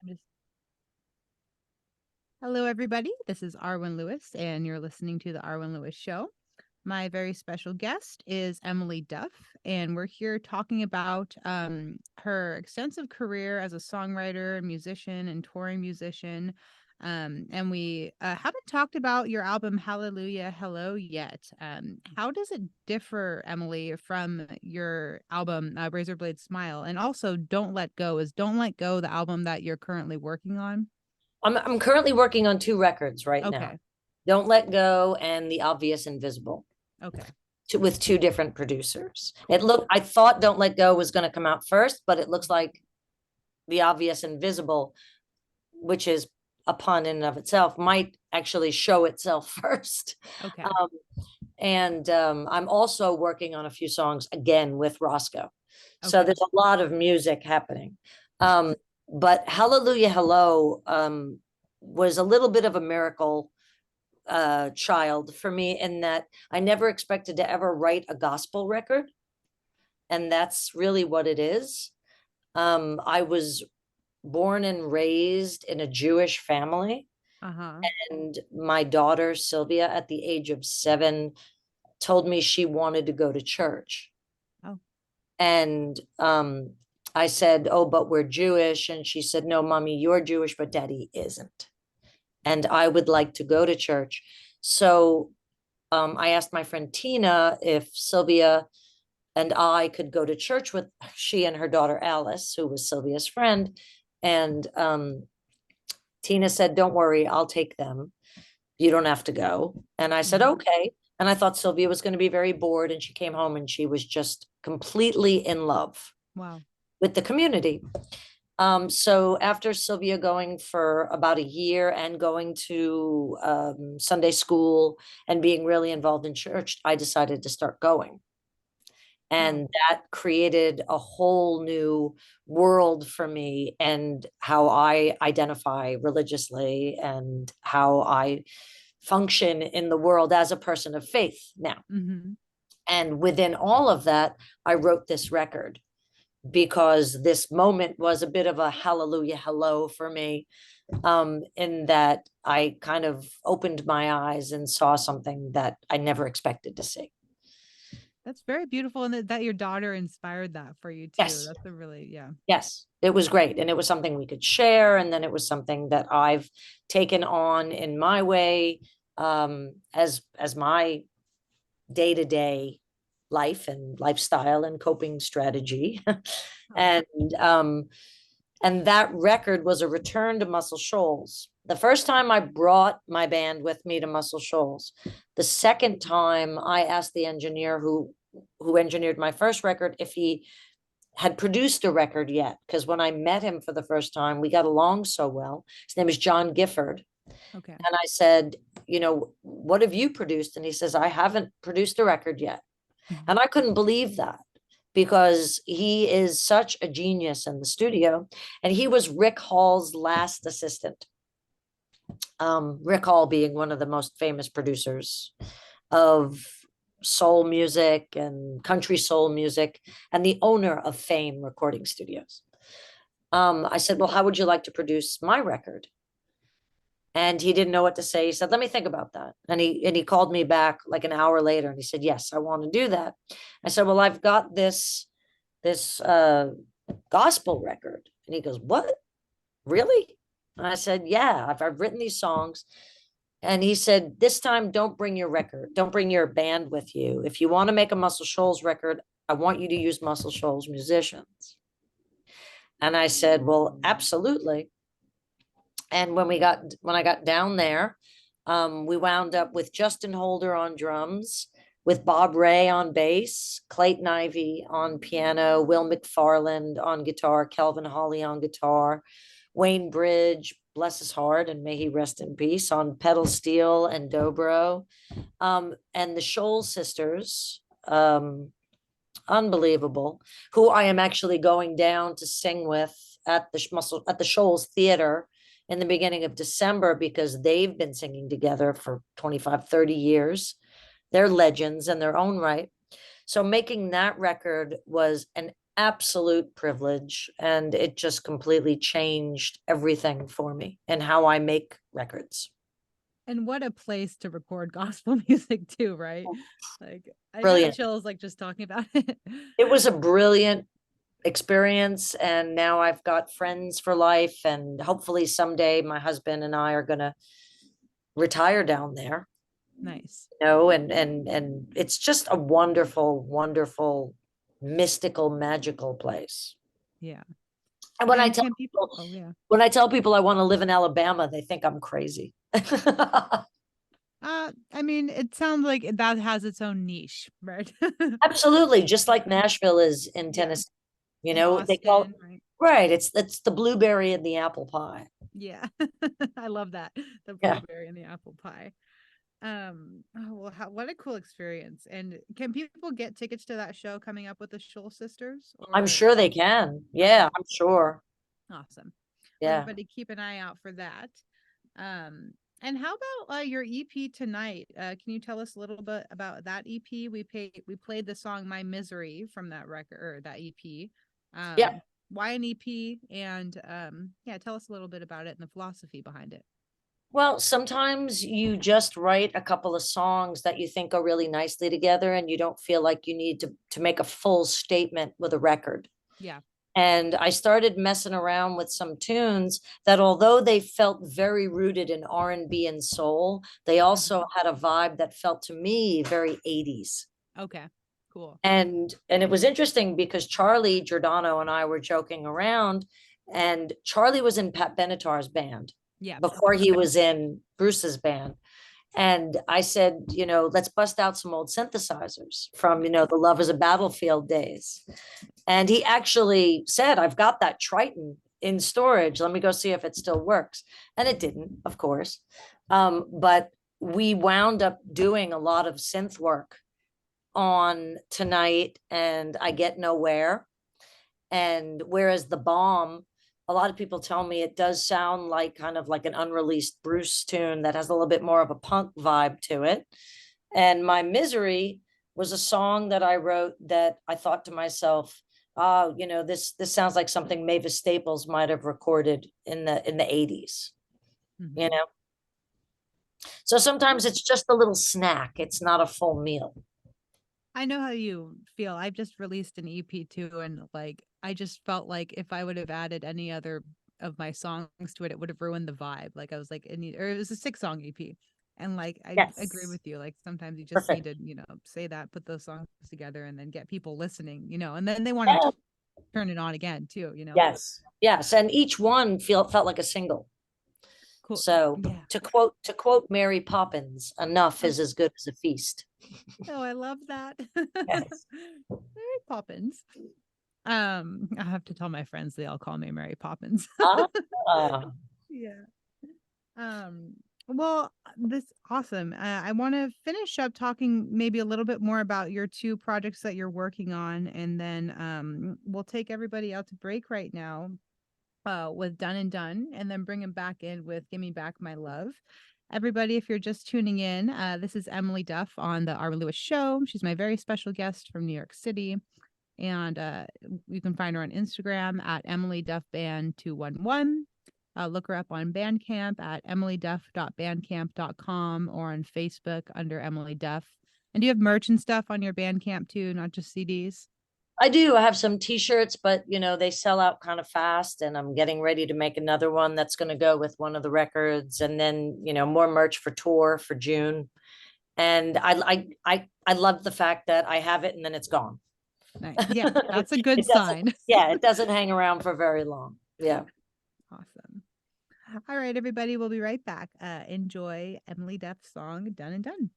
Just- Hello, everybody. This is Arwen Lewis, and you're listening to the Arwen Lewis Show. My very special guest is Emily Duff, and we're here talking about her extensive career as a songwriter, musician, and touring musician. And we haven't talked about your album Hallelujah Hello yet. How does it differ, Emily, from your album Razorblade Smile? And also, Don't Let Go. Is Don't Let Go the album that you're currently working on? I'm currently working on two records right now. Okay. Don't Let Go and The Obvious Invisible, Okay. with two different producers. Cool. I thought Don't Let Go was going to come out first, but it looks like The Obvious Invisible, which is a pun in and of itself, might actually show itself first. Okay. I'm also working on a few songs again with Roscoe. So Okay. there's a lot of music happening. But Hallelujah Hello was a little bit of a miracle child for me, in that I never expected to ever write a gospel record. And that's really what it is. I was born and raised in a Jewish family. Uh-huh. And my daughter, Sylvia, at the age of 7, told me she wanted to go to church. Oh. And I said, "Oh, but we're Jewish." And she said, "No, mommy, you're Jewish, but daddy isn't. And I would like to go to church." So I asked my friend Tina if Sylvia and I could go to church with she and her daughter Alice, who was Sylvia's friend. And Tina said, "Don't worry, I'll take them. You don't have to go." And I said, Mhm. "Okay." And I thought Sylvia was going to be very bored. And she came home and she was just completely in love Wow. with the community. So after Sylvia going for about a year and going to Sunday school and being really involved in church, I decided to start going. Wow. And that created a whole new world for me, and how I identify religiously and how I function in the world as a person of faith now. Mm-hmm. And within all of that, I wrote this record because this moment was a bit of a hallelujah hello for me, in that I kind of opened my eyes and saw something that I never expected to see. That's very beautiful, and that your daughter inspired that for you too. Yes, That's a really, yeah. yes, it was great. And it was something we could share. And then it was something that I've taken on in my way, as my day-to-day life and lifestyle and coping strategy. Oh. and and that record was a return to Muscle Shoals. The first time I brought my band with me to Muscle Shoals. The second time I asked the engineer who engineered my first record if he had produced a record yet, because when I met him for the first time, we got along so well. His name is John Gifford. Okay. And I said, "What have you produced?" And he says, "I haven't produced a record yet." Mhm. And I couldn't believe that, because he is such a genius in the studio. And he was Rick Hall's last assistant. Rick Hall being one of the most famous producers of soul music and country soul music, and the owner of Fame Recording Studios. I said, "Well, how would you like to produce my record?" And he didn't know what to say. He said, "Let me think about that." And he called me back like an hour later and he said, "Yes, I want to do that." I said, "Well, I've got this gospel record." And he goes, "What? Really?" And I said, "Yeah, I've written these songs." And he said, "This time, don't bring your record. Don't bring your band with you. If you want to make a Muscle Shoals record, I want you to use Muscle Shoals musicians." And I said, "Well, absolutely." And when I got down there, we wound up with Justin Holder on drums, with Bob Ray on bass, Clayton Ivey on piano, Will McFarland on guitar, Kelvin Holly on guitar, Wayne Bridge, bless his heart and may he rest in peace, on pedal steel and dobro, and the Shoals sisters, unbelievable, who I am actually going down to sing with at the Shoals Theater in the beginning of December, because they've been singing together for 25, 30 years. They're legends in their own right. So making that record was an absolute privilege, and it just completely changed everything for me and how I make records. And what a place to record gospel music too, right? Like I got Brilliant. chills like just talking about it. It was a brilliant experience, and now I've got friends for life, and hopefully someday my husband and I are going to retire down there, Nice. and it's just a wonderful, wonderful, mystical, magical place. Yeah. And when I And tell can people, people, oh yeah. when I tell people I want to live in Alabama, they think I'm crazy. I mean, it sounds like that has its own niche, right? Absolutely, just like Nashville is in Yeah. Tennessee. And They call Austin, right? right. It's the blueberry and the apple pie. Yeah. I love that. The Yeah, blueberry and the apple pie. Oh, well, what a cool experience. And can people get tickets to that show coming up with the Shoal Sisters I'm or sure they can. okay, Yeah, I'm sure. awesome. Well, Yeah. everybody keep an eye out for that. Um, and how about your EP tonight? Can you tell us a little bit about that EP? We played the song "My Misery" from that record or that EP. Yeah. Why an EP? And yeah, tell us a little bit about it and the philosophy behind it. Well, sometimes you just write a couple of songs that you think go really nicely together, and you don't feel like you need to make a full statement with a record. Yeah. And I started messing around with some tunes that, although they felt very rooted in R&B and soul, they also had a vibe that felt to me very 80s. Okay. Cool. And it was interesting because Charlie Giordano and I were joking around, and Charlie was in Pat Benatar's band Yeah. before he was in Bruce's band. And I said, let's bust out some old synthesizers from, the Love is a Battlefield days. And he actually said, I've got that Triton in storage. Let me go see if it still works. And it didn't, of course. But we wound up doing a lot of synth work on tonight, and I Get Nowhere. And whereas The Bomb, a lot of people tell me it does sound like kind of like an unreleased Bruce tune that has a little bit more of a punk vibe to it. And My Misery was a song that I wrote that I thought to myself, oh, this sounds like something Mavis Staples might have recorded in the 80s, Mhm. you know? So sometimes it's just a little snack. It's not a full meal. I know how you feel. I've just released an EP too, and like I just felt like if I would have added any other of my songs to it, it would have ruined the vibe. Like I was like, or it was a 6-song EP, and like I agree Yes. with you. Like sometimes you just need Perfect. to, say that, put those songs together, and then get people listening, and then they want to Yeah. turn it on again too. Yes. Yes. And each one felt like a single. Cool. So Yeah. to quote Mary Poppins, enough Oh, is as good as a feast. oh, I love that. Yes. Mary Poppins. I have to tell my friends they all call me Mary Poppins. Ah, Yeah. Um, well, this awesome. I want to finish up talking maybe a little bit more about your two projects that you're working on, and then we'll take everybody out to break right now with Done and Done, and then bring them back in with Give Me Back My Love. Everybody, if you're just tuning in, this is Emily Duff on the Arwen Lewis Show. She's my very special guest from New York City. And you can find her on Instagram at Emily Duff Band 211. Look her up on Bandcamp at emilyduff.bandcamp.com or on Facebook under Emily Duff. And do you have merch and stuff on your Bandcamp too, not just CDs? I do. I have some t-shirts, but they sell out kind of fast, and I'm getting ready to make another one that's going to go with one of the records, and then, more merch for tour for June. And I love the fact that I have it and then it's gone. Nice. Yeah, that's a good It doesn't, sign. yeah, it doesn't hang around for very long. Yeah. Awesome. All right, everybody, we'll be right back. Enjoy Emily Duff's song Done and Done.